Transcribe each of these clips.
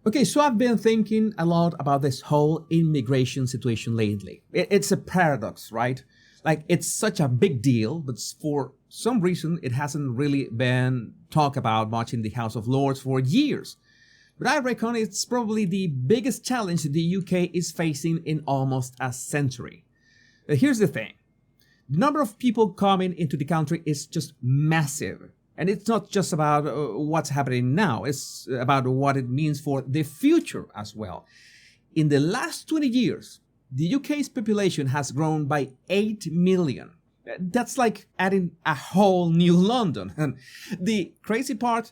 Okay, so I've been thinking a lot about this whole immigration situation lately. It's a paradox, right? Like, it's such a big deal, but for some reason, it hasn't really been talked about much in the House of Lords for years. But I reckon it's probably the biggest challenge the UK is facing in almost a century. Here's the thing. The number of people coming into the country is just massive. And it's not just about what's happening now, it's about what it means for the future as well. In the last 20 years, the UK's population has grown by 8 million. That's like adding a whole new London. And the crazy part,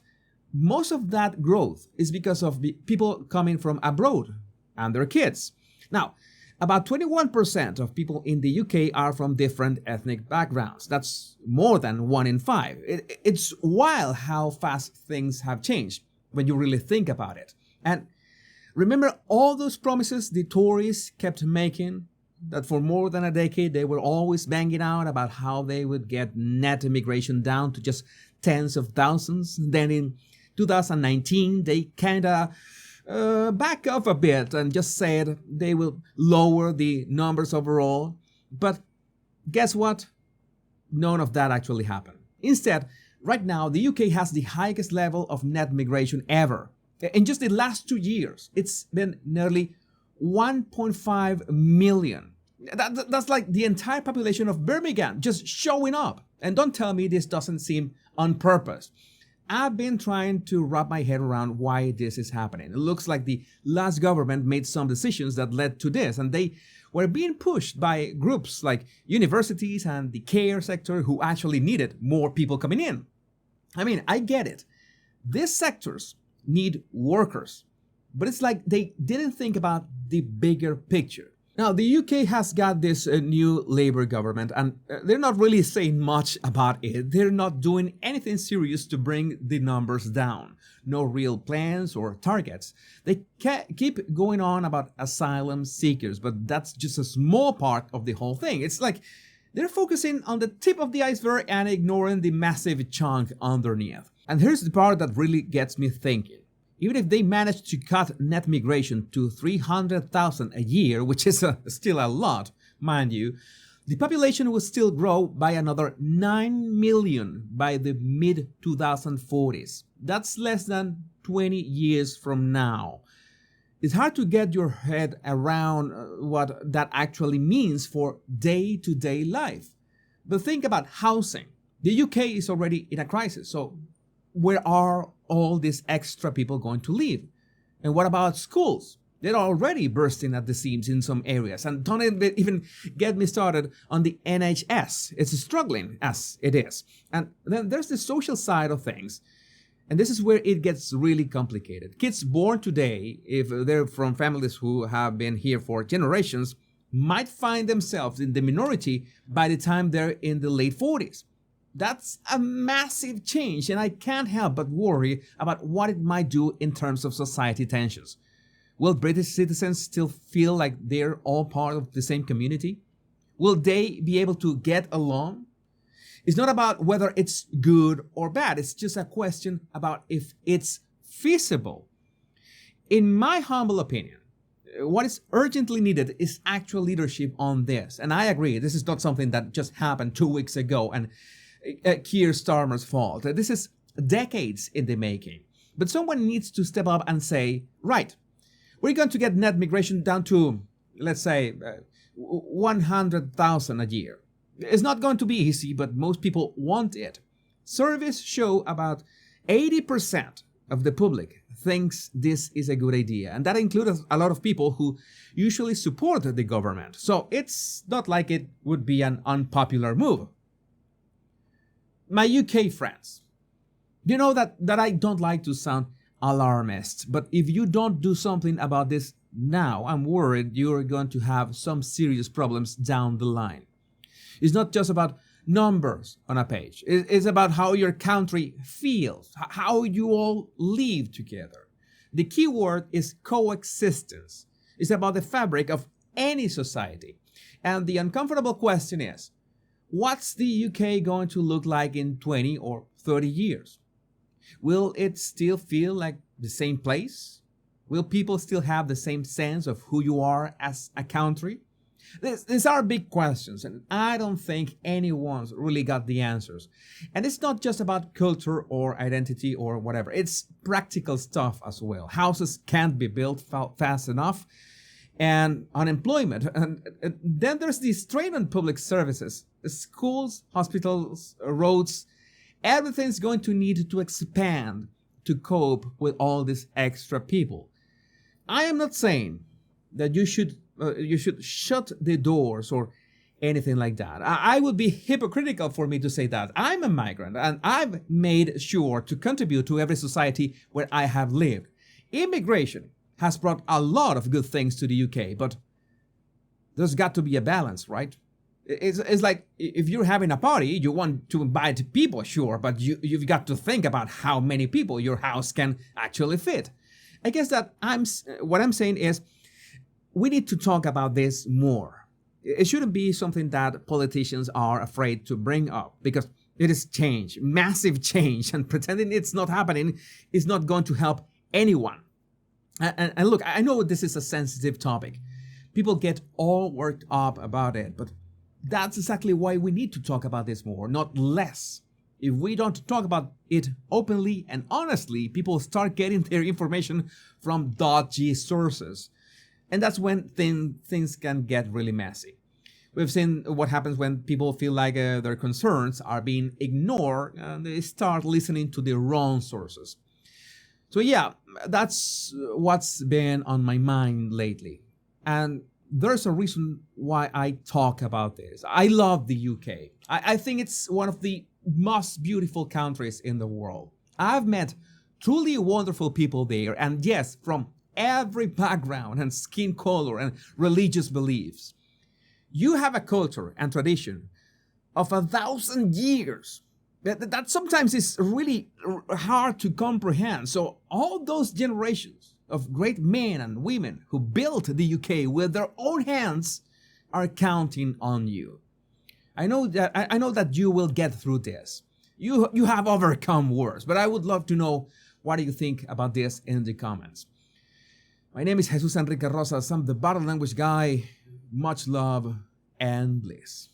most of that growth is because of people coming from abroad and their kids. Now, about 21% of people in the UK are from different ethnic backgrounds. That's more than 1 in 5. It's wild how fast things have changed when you really think about it. And remember all those promises the Tories kept making? That for more than a decade they were always banging out about how they would get net immigration down to just tens of thousands. Then in 2019 they kinda back off a bit and just said they will lower the numbers overall. But guess what? None of that actually happened. Instead, right now, the UK has the highest level of net migration ever. In just the last 2 years, it's been nearly 1.5 million. That's like the entire population of Birmingham just showing up. And don't tell me this doesn't seem on purpose. I've been trying to wrap my head around why this is happening. It looks like the last government made some decisions that led to this, and they were being pushed by groups like universities and the care sector who actually needed more people coming in. I mean, I get it. These sectors need workers, but it's like they didn't think about the bigger picture. Now, the UK has got this new Labour government, and they're not really saying much about it. They're not doing anything serious to bring the numbers down. No real plans or targets. They keep going on about asylum seekers, but that's just a small part of the whole thing. It's like they're focusing on the tip of the iceberg and ignoring the massive chunk underneath. And here's the part that really gets me thinking. Even if they manage to cut net migration to 300,000 a year, which is still a lot, mind you, the population will still grow by another 9 million by the mid-2040s. That's less than 20 years from now. It's hard to get your head around what that actually means for day-to-day life. But think about housing. The UK is already in a crisis, so where are all these extra people going to live? And what about schools? They're already bursting at the seams in some areas. And don't even get me started on the NHS. It's struggling as it is. And then there's the social side of things. And this is where it gets really complicated. Kids born today, if they're from families who have been here for generations, might find themselves in the minority by the time they're in the late 40s. That's a massive change, and I can't help but worry about what it might do in terms of society tensions. Will British citizens still feel like they're all part of the same community? Will they be able to get along? It's not about whether it's good or bad, it's just a question about if it's feasible. In my humble opinion, what is urgently needed is actual leadership on this. And I agree, this is not something that just happened 2 weeks ago and Keir Starmer's fault. This is decades in the making. But someone needs to step up and say, right, we're going to get net migration down to, let's say, 100,000 a year. It's not going to be easy, but most people want it. Surveys show about 80% of the public thinks this is a good idea, and that includes a lot of people who usually support the government. So it's not like it would be an unpopular move. My UK friends, you know that I don't like to sound alarmist, but if you don't do something about this now, I'm worried you're going to have some serious problems down the line. It's not just about numbers on a page. It's about how your country feels, how you all live together. The key word is coexistence. It's about the fabric of any society. And the uncomfortable question is, what's the UK going to look like in 20 or 30 years? Will it still feel like the same place? Will people still have the same sense of who you are as a country? These are big questions, and I don't think anyone's really got the answers. And it's not just about culture or identity or whatever, it's practical stuff as well. Houses can't be built fast enough, and unemployment. And then there's the strain on public services, schools, hospitals, roads. Everything's going to need to expand to cope with all these extra people. I am not saying that you should shut the doors or anything like that. I would be hypocritical for me to say that. I'm a migrant and I've made sure to contribute to every society where I have lived. Immigration has brought a lot of good things to the UK, but there's got to be a balance, right? It's like if you're having a party, you want to invite people, sure, but you've got to think about how many people your house can actually fit. I guess that what I'm saying is we need to talk about this more. It shouldn't be something that politicians are afraid to bring up because it is change, massive change, and pretending it's not happening is not going to help anyone. And look, I know this is a sensitive topic. People get all worked up about it, but that's exactly why we need to talk about this more, not less. If we don't talk about it openly and honestly, people start getting their information from dodgy sources. And that's when things can get really messy. We've seen what happens when people feel like their concerns are being ignored and they start listening to the wrong sources. So yeah, that's what's been on my mind lately. And there's a reason why I talk about this. I love the UK. I think it's one of the most beautiful countries in the world. I've met truly wonderful people there, and yes, from every background and skin color and religious beliefs. You have a culture and tradition of 1,000 years that sometimes is really hard to comprehend. So all those generations of great men and women who built the UK with their own hands are counting on you. I know that you will get through this. You have overcome worse, but I would love to know what do you think about this in the comments. My name is Jesus Enrique Rosas. I'm the Bottle Language Guy. Much love and bliss.